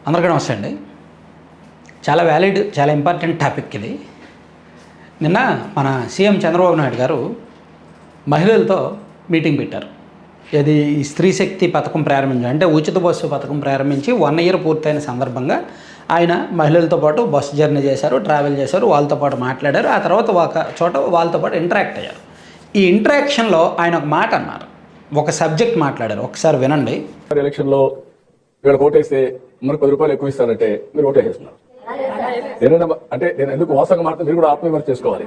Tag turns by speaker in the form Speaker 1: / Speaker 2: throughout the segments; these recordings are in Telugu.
Speaker 1: అందరికీ నమస్తే అండి. చాలా వ్యాలిడ్, చాలా ఇంపార్టెంట్ టాపిక్ ఇది. నిన్న మన సీఎం చంద్రబాబు నాయుడు గారు మహిళలతో మీటింగ్ పెట్టారు. ఇది స్త్రీ శక్తి పథకం ప్రారంభించారు, అంటే ఉచిత బస్సు పథకం ప్రారంభించి 1 year పూర్తయిన సందర్భంగా ఆయన మహిళలతో పాటు బస్సు జర్నీ చేశారు, ట్రావెల్ చేశారు, వాళ్ళతో పాటు మాట్లాడారు. ఆ తర్వాత ఒక చోట వాళ్ళతో పాటు ఇంటరాక్ట్ అయ్యారు. ఈ ఇంటరాక్షన్లో ఆయన ఒక మాట అన్నారు, ఒక సబ్జెక్ట్ మాట్లాడారు. ఒకసారి వినండి.
Speaker 2: ఎలక్షన్లో ఇక్కడ ఓటేస్తే మనకు 10 రూపాయలు ఎక్కువ ఇస్తారంటే మీరు ఓటేసేస్తున్నారు. అంటే నేను ఎందుకు మోసంగా మాత్రం మీరు కూడా ఆత్మవిమర్శ చేసుకోవాలి.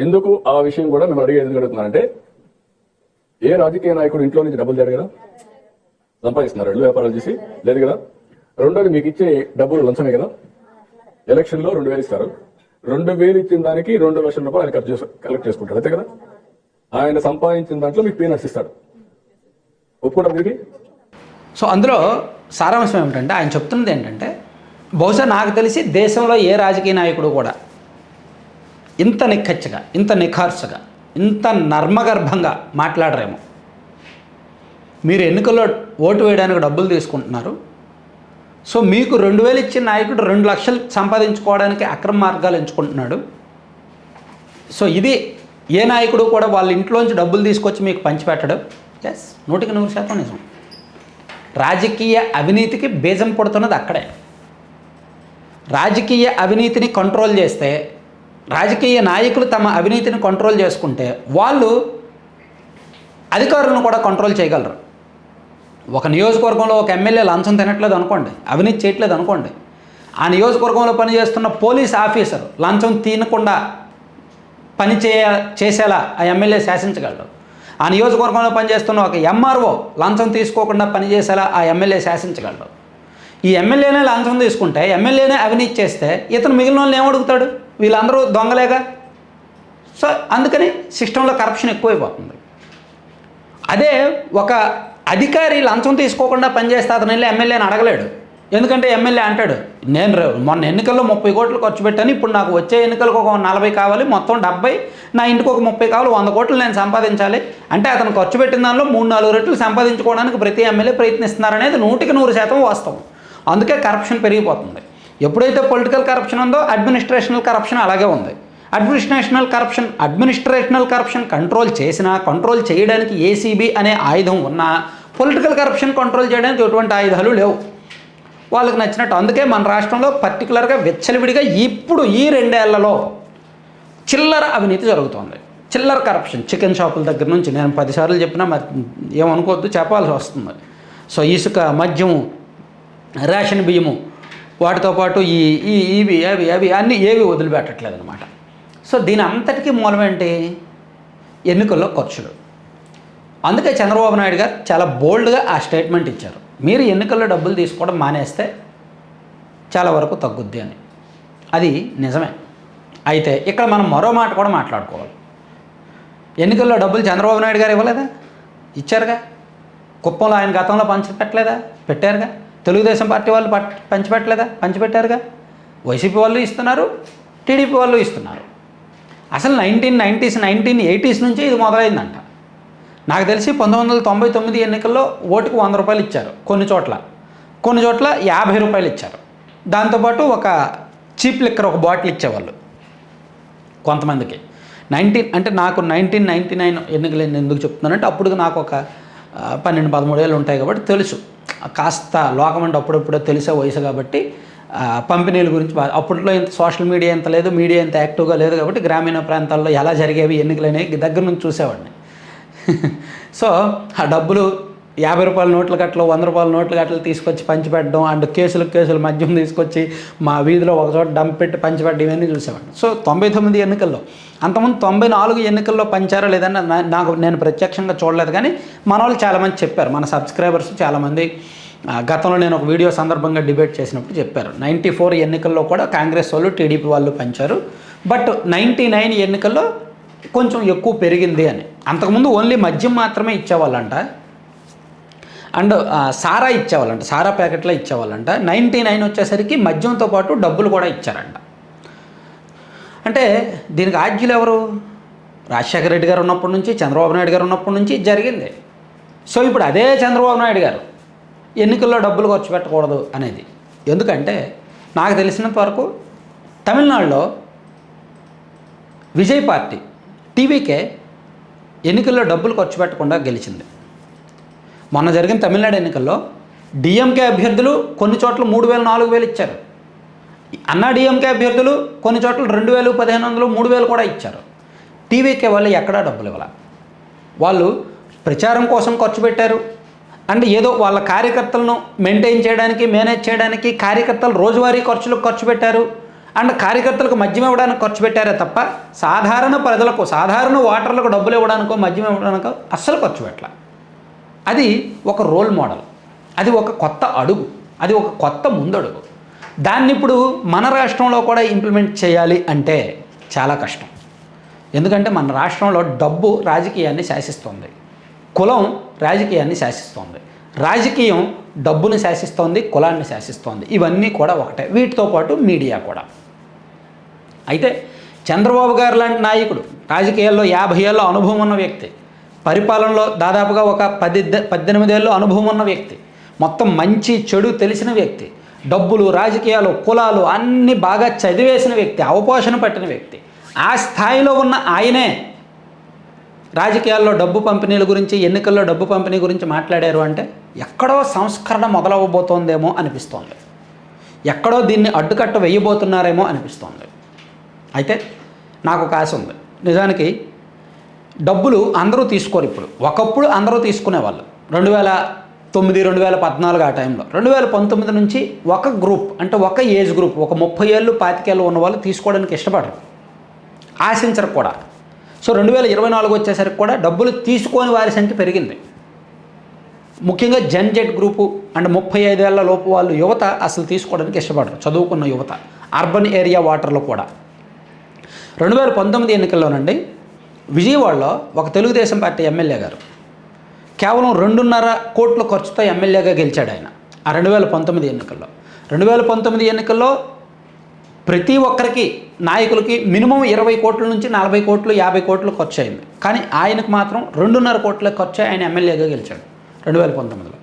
Speaker 2: ఎందుకు ఆ విషయం కూడా మేము ఎందుకు అడుగుతున్నారంటే, ఏ రాజకీయ నాయకుడు ఇంట్లో నుంచి డబ్బులు తేడు కదా, సంపాదిస్తున్నారు ఇళ్ళు వ్యాపారాలు చేసి, లేదు కదా. రెండోది మీకు ఇచ్చే డబ్బులు లంచమే కదా. ఎలక్షన్ లో 2000 ఇస్తారు, 2000 ఇచ్చిన దానికి 2 లక్షల రూపాయలు ఆయన కలెక్ట్ చేసుకుంటారు, అంతే కదా. ఆయన సంపాదించిన దాంట్లో మీకు పీనట్స్ ఇస్తాడు, ఒప్పుకుంటారు దీనికి.
Speaker 1: సో అందులో సారాంశం ఏమిటంటే, ఆయన చెప్తున్నది ఏంటంటే, బహుశా నాకు తెలిసి దేశంలో ఏ రాజకీయ నాయకుడు కూడా ఇంత నిక్కచ్చిగా, ఇంత నిఖార్సుగా, ఇంత నర్మగర్భంగా మాట్లాడరేమో. మీరు ఎన్నికల్లో ఓటు వేయడానికి డబ్బులు తీసుకుంటున్నారు, సో మీకు 2000 ఇచ్చిన నాయకుడు 2 లక్షలు సంపాదించుకోవడానికి అక్రమ మార్గాలు ఎంచుకుంటున్నాడు. సో ఇది ఏ నాయకుడు కూడా వాళ్ళ ఇంట్లోంచి డబ్బులు తీసుకొచ్చి మీకు పంచిపెట్టడం. ఎస్, 100% నిజం. రాజకీయ అవినీతికి బీజం పడుతున్నది అక్కడే. రాజకీయ అవినీతిని కంట్రోల్ చేస్తే, రాజకీయ నాయకులు తమ అవినీతిని కంట్రోల్ చేసుకుంటే వాళ్ళు అధికారులను కూడా కంట్రోల్ చేయగలరు. ఒక నియోజకవర్గంలో ఒక ఎమ్మెల్యే లంచం తినట్లేదు అనుకోండి, అవినీతి చేయట్లేదు అనుకోండి, ఆ నియోజకవర్గంలో పనిచేస్తున్న పోలీస్ ఆఫీసర్ లంచం తినకుండా చేసేలా ఆ ఎమ్మెల్యే శాసించగలరు. ఆ నియోజకవర్గంలో పనిచేస్తున్న ఒక ఎంఆర్ఓ లంచం తీసుకోకుండా పనిచేసేలా ఆ ఎమ్మెల్యే శాసించగలరు. ఈ ఎమ్మెల్యేనే లంచం తీసుకుంటే, ఎమ్మెల్యేనే అవినీతి చేస్తే ఇతను మిగిలిన వాళ్ళని ఏమడుగుతాడు? వీళ్ళందరూ దొంగలేగా. సో అందుకని సిస్టంలో కరప్షన్ ఎక్కువైపోతుంది. అదే ఒక అధికారి లంచం తీసుకోకుండా పనిచేస్తే అతను వెళ్ళి ఎమ్మెల్యేని అడగలేడు. ఎందుకంటే ఎమ్మెల్యే అంటాడు, నేను మొన్న ఎన్నికల్లో 30 కోట్లు ఖర్చు పెట్టాను, ఇప్పుడు నాకు వచ్చే ఎన్నికలకు ఒక 40 కావాలి, మొత్తం 70, నా ఇంటికి ఒక 30 కావాలి, 100 కోట్లు నేను సంపాదించాలి అంటే అతను ఖర్చు పెట్టిన దానిలో 3-4 రెట్లు సంపాదించుకోవడానికి ప్రతి ఎమ్మెల్యే ప్రయత్నిస్తున్నారనేది 100% వాస్తవం. అందుకే కరప్షన్ పెరిగిపోతుంది. ఎప్పుడైతే పొలిటికల్ కరప్షన్ ఉందో అడ్మినిస్ట్రేషనల్ కరప్షన్ అలాగే ఉంది. అడ్మినిస్ట్రేషనల్ కరప్షన్ కంట్రోల్ చేయడానికి ఏసీబీ అనే ఆయుధం ఉన్నా, పొలిటికల్ కరప్షన్ కంట్రోల్ చేయడానికి ఎటువంటి ఆయుధాలు లేవు వాళ్ళకి నచ్చినట్టు. అందుకే మన రాష్ట్రంలో పర్టికులర్గా విచ్చలవిడిగా ఇప్పుడు ఈ 2 ఏళ్లలో చిల్లర అవినీతి జరుగుతుంది. చిల్లర కరప్షన్, చికెన్ షాపుల దగ్గర నుంచి, నేను 10 సార్లు చెప్పినా ఏమనుకోవద్దు, చెప్పాల్సి వస్తుంది. సో ఇసుక, మద్యము, రేషన్ బియ్యము, వాటితో పాటు ఇవి అవి అన్నీ ఏవి వదిలిపెట్టట్లేదు అనమాట. సో దీని అంతటికీ మూలం ఏంటి? ఎన్నికల్లో ఖర్చులు. అందుకే చంద్రబాబు నాయుడు గారు చాలా బోల్డ్గా ఆ స్టేట్మెంట్ ఇచ్చారు, మీరు ఎన్నికల్లో డబ్బులు తీసుకోవడం మానేస్తే చాలా వరకు తగ్గుద్ది అని. అది నిజమే. అయితే ఇక్కడ మనం మరో మాట కూడా మాట్లాడుకోవాలి. ఎన్నికల్లో డబ్బులు చంద్రబాబు నాయుడు గారు ఇవ్వలేదా? ఇచ్చారుగా. కుప్పంలో ఆయన గతంలో పంచిపెట్టలేదా? పెట్టారుగా. తెలుగుదేశం పార్టీ వాళ్ళు పంచిపెట్టలేదా? పంచిపెట్టారుగా. వైసీపీ వాళ్ళు ఇస్తున్నారు, టీడీపీ వాళ్ళు ఇస్తున్నారు. అసలు 1990s 1980s నుంచి ఇది మొదలైందంట. నాకు తెలిసి 1999 ఎన్నికల్లో ఓటుకు 100 రూపాయలు ఇచ్చారు కొన్ని చోట్ల 50 రూపాయలు ఇచ్చారు. దాంతోపాటు ఒక చీప్ లిక్కర్, ఒక బాటిల్ ఇచ్చేవాళ్ళు కొంతమందికి. అంటే నాకు 1999 ఎన్నికలు ఎందుకు చెప్తున్నానంటే, అప్పుడు నాకు ఒక 12-13 ఏళ్ళు ఉంటాయి కాబట్టి తెలుసు, కాస్త లోకం అంటే అప్పుడప్పుడో తెలిసే వయసు కాబట్టి పంపిణీల గురించి అప్పట్లో ఇంత సోషల్ మీడియా ఇంత లేదు, మీడియా ఇంత యాక్టివ్గా లేదు కాబట్టి గ్రామీణ ప్రాంతాల్లో ఎలా జరిగేవి ఎన్నికలు అనేవి దగ్గర నుంచి చూసేవాడిని. సో ఆ డబ్బులు 50 రూపాయల నోట్ల గట్టలు, 100 రూపాయల నోట్ల గట్టలు తీసుకొచ్చి పంచిపెట్టడం, అండ్ కేసులు మద్యం తీసుకొచ్చి మా వీధిలో ఒక చోట డంప్ పెట్టి పంచిపెట్టడం, ఇవన్నీ చూసేవాడిని. సో 99 ఎన్నికల్లో, అంతకుముందు 94 ఎన్నికల్లో పంచారో లేదని నేను ప్రత్యక్షంగా చూడలేదు, కానీ మన వాళ్ళు చాలామంది చెప్పారు, మన సబ్స్క్రైబర్స్ చాలామంది. గతంలో నేను ఒక వీడియో సందర్భంగా డిబేట్ చేసినప్పుడు చెప్పారు, 94 ఎన్నికల్లో కూడా కాంగ్రెస్ వాళ్ళు, టీడీపీ వాళ్ళు పంచారు, బట్ 99 ఎన్నికల్లో కొంచెం ఎక్కువ పెరిగింది అని. అంతకుముందు ఓన్లీ మద్యం మాత్రమే ఇచ్చేవాళ్ళంట, అండ్ సారా ఇచ్చేవాళ్ళంట, సారా ప్యాకెట్లో ఇచ్చేవాళ్ళంట. 99 వచ్చేసరికి మద్యంతో పాటు డబ్బులు కూడా ఇచ్చారంట. అంటే దీనికి ఆద్యులు ఎవరు? రాజశేఖర రెడ్డి గారు ఉన్నప్పటి నుంచి, చంద్రబాబు నాయుడు గారు ఉన్నప్పటి నుంచి జరిగింది. సో ఇప్పుడు అదే చంద్రబాబు నాయుడు గారు ఎన్నికల్లో డబ్బులు ఖర్చు పెట్టకూడదు అనేది. ఎందుకంటే నాకు తెలిసినంత వరకు తమిళనాడులో విజయ్ పార్టీ టీవీకే ఎన్నికల్లో డబ్బులు ఖర్చు పెట్టకుండా గెలిచింది. మొన్న జరిగిన తమిళనాడు ఎన్నికల్లో డిఎంకే అభ్యర్థులు కొన్ని చోట్ల 3,000 4,000 ఇచ్చారు. అన్నా డిఎంకే అభ్యర్థులు కొన్ని చోట్ల 2,000 1,500 3,000 కూడా ఇచ్చారు. టీవీకే వాళ్ళు ఎక్కడా డబ్బులు ఇవ్వాలి. వాళ్ళు ప్రచారం కోసం ఖర్చు పెట్టారు అండ్ ఏదో వాళ్ళ కార్యకర్తలను మెయింటైన్ చేయడానికి మేనేజ్ చేయడానికి కార్యకర్తలు రోజువారీ ఖర్చులకు ఖర్చు పెట్టారు అండ్ కార్యకర్తలకు మద్యం ఇవ్వడానికి ఖర్చు పెట్టారే తప్ప సాధారణ ప్రజలకు సాధారణ ఓటర్లకు డబ్బులు ఇవ్వడానికో మద్యం ఇవ్వడానికో అస్సలు ఖర్చు పెట్టాల. అది ఒక రోల్ మోడల్, అది ఒక కొత్త అడుగు, అది ఒక కొత్త ముందడుగు. దాన్ని ఇప్పుడు మన రాష్ట్రంలో కూడా ఇంప్లిమెంట్ చేయాలి అంటే చాలా కష్టం. ఎందుకంటే మన రాష్ట్రంలో డబ్బు రాజకీయాన్ని శాసిస్తోంది, కులం రాజకీయాన్ని శాసిస్తోంది, రాజకీయం డబ్బుని శాసిస్తోంది, కులాన్ని శాసిస్తోంది. ఇవన్నీ కూడా ఒకటే, వీటితో పాటు మీడియా కూడా. అయితే చంద్రబాబు గారు లాంటి నాయకుడు, రాజకీయాల్లో 50 ఏళ్ళ అనుభవం ఉన్న వ్యక్తి, పరిపాలనలో దాదాపుగా ఒక 18 ఏళ్ళు అనుభవం ఉన్న వ్యక్తి, మొత్తం మంచి చెడు తెలిసిన వ్యక్తి, డబ్బులు రాజకీయాలు కులాలు అన్నీ బాగా చదివేసిన వ్యక్తి, అవపోషణ పట్టిన వ్యక్తి, ఆ స్థాయిలో ఉన్న ఆయనే రాజకీయాల్లో డబ్బు పంపిణీల గురించి ఎన్నికల్లో డబ్బు పంపిణీ గురించి మాట్లాడారు అంటే ఎక్కడో సంస్కరణ మొదలవ్వబోతోందేమో అనిపిస్తోంది, ఎక్కడో దీన్ని అడ్డుకట్ట వేయబోతున్నారేమో అనిపిస్తోంది. అయితే నాకు ఒక ఆశ ఉంది. నిజానికి డబ్బులు అందరూ తీసుకోరు. ఇప్పుడు ఒకప్పుడు అందరూ తీసుకునేవాళ్ళు. 2009 2014 ఆ టైంలో. 2019 నుంచి ఒక గ్రూప్ అంటే ఒక ఏజ్ గ్రూప్, ఒక 30 ఏళ్ళు 25 ఏళ్ళు ఉన్న వాళ్ళు తీసుకోవడానికి ఇష్టపడరు, ఆశించరు కూడా. సో 2024 వచ్చేసరికి కూడా డబ్బులు తీసుకొని వారి సంఖ్య పెరిగింది. ముఖ్యంగా జెడ్ గ్రూపు అండ్ 35 ఏళ్ల లోపు వాళ్ళు యువత అసలు తీసుకోవడానికి ఇష్టపడరు, చదువుకున్న యువత, అర్బన్ ఏరియా ఓటర్లు కూడా. 2019 ఎన్నికల్లోనండి విజయవాడలో ఒక తెలుగుదేశం పార్టీ ఎమ్మెల్యే గారు కేవలం 2.5 కోట్ల ఖర్చుతో ఎమ్మెల్యేగా గెలిచాడు ఆయన ఆ 2019 ఎన్నికల్లో. 2019 ఎన్నికల్లో ప్రతి ఒక్కరికి నాయకులకి మినిమం 20 కోట్ల నుంచి 40 కోట్లు 50 కోట్లు ఖర్చు అయింది. కానీ ఆయనకు మాత్రం 2.5 కోట్ల ఖర్చు ఆయన ఎమ్మెల్యేగా గెలిచాడు 2019లో.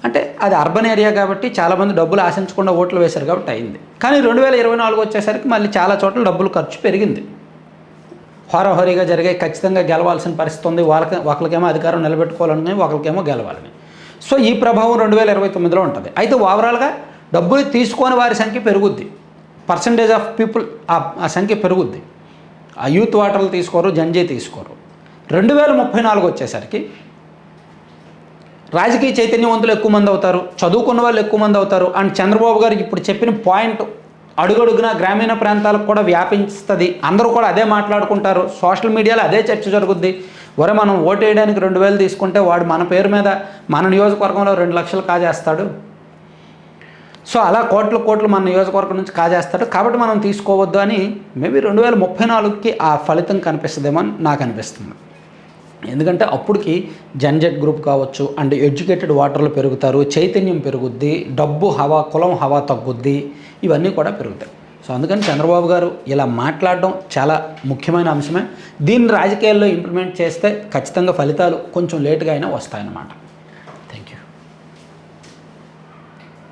Speaker 1: అంటే అది అర్బన్ ఏరియా కాబట్టి చాలామంది డబ్బులు ఆశించకుండా ఓట్లు వేశారు కాబట్టి అయింది. కానీ 2024 వచ్చేసరికి మళ్ళీ చాలా చోట్ల డబ్బులు ఖర్చు పెరిగింది, హోరాహోరీగా జరిగే, ఖచ్చితంగా గెలవాల్సిన పరిస్థితి ఉంది. ఒకరికేమో అధికారం నిలబెట్టుకోవాలని, ఒకరికేమో గెలవాలని. సో ఈ ప్రభావం 2029లో ఉంటుంది. అయితే ఓవరాల్గా డబ్బులు తీసుకొని వారి సంఖ్య పెరుగుద్ది, పర్సంటేజ్ ఆఫ్ పీపుల్ ఆ సంఖ్య పెరుగుద్ది. ఆ యూత్ ఓటర్లు తీసుకోరు, జంజీ తీసుకోరు. 2034 వచ్చేసరికి రాజకీయ చైతన్యవంతులు ఎక్కువ మంది అవుతారు, చదువుకున్న వాళ్ళు ఎక్కువ మంది అవుతారు. అండ్ చంద్రబాబు గారు ఇప్పుడు చెప్పిన పాయింట్ అడుగడుగున గ్రామీణ ప్రాంతాలకు కూడా వ్యాపిస్తుంది. అందరూ కూడా అదే మాట్లాడుకుంటారు, సోషల్ మీడియాలో అదే చర్చ జరుగుద్ది. వరే మనం ఓటు వేయడానికి 2,000 తీసుకుంటే వాడు మన పేరు మీద మన నియోజకవర్గంలో 2 లక్షలు కాజేస్తాడు. సో అలా కోట్లు మన నియోజకవర్గం నుంచి కాజేస్తాడు, కాబట్టి మనం తీసుకోవద్దు అని మేబీ 2034కి ఆ ఫలితం కనిపిస్తుందేమో అని నాకు అనిపిస్తుంది. ఎందుకంటే అప్పటికి జెడ్ గ్రూప్ కావచ్చు అండ్ ఎడ్యుకేటెడ్ ఓటర్లు పెరుగుతారు, చైతన్యం పెరుగుద్ది, డబ్బు హవా కులం హవా తగ్గుద్ది, ఇవన్నీ కూడా పెరుగుతాయి. సో అందుకని చంద్రబాబు గారు ఇలా మాట్లాడడం చాలా ముఖ్యమైన అంశమే. దీన్ని రాజకీయాల్లో ఇంప్లిమెంట్ చేస్తే ఖచ్చితంగా ఫలితాలు కొంచెం లేటుగా అయినా వస్తాయన్నమాట.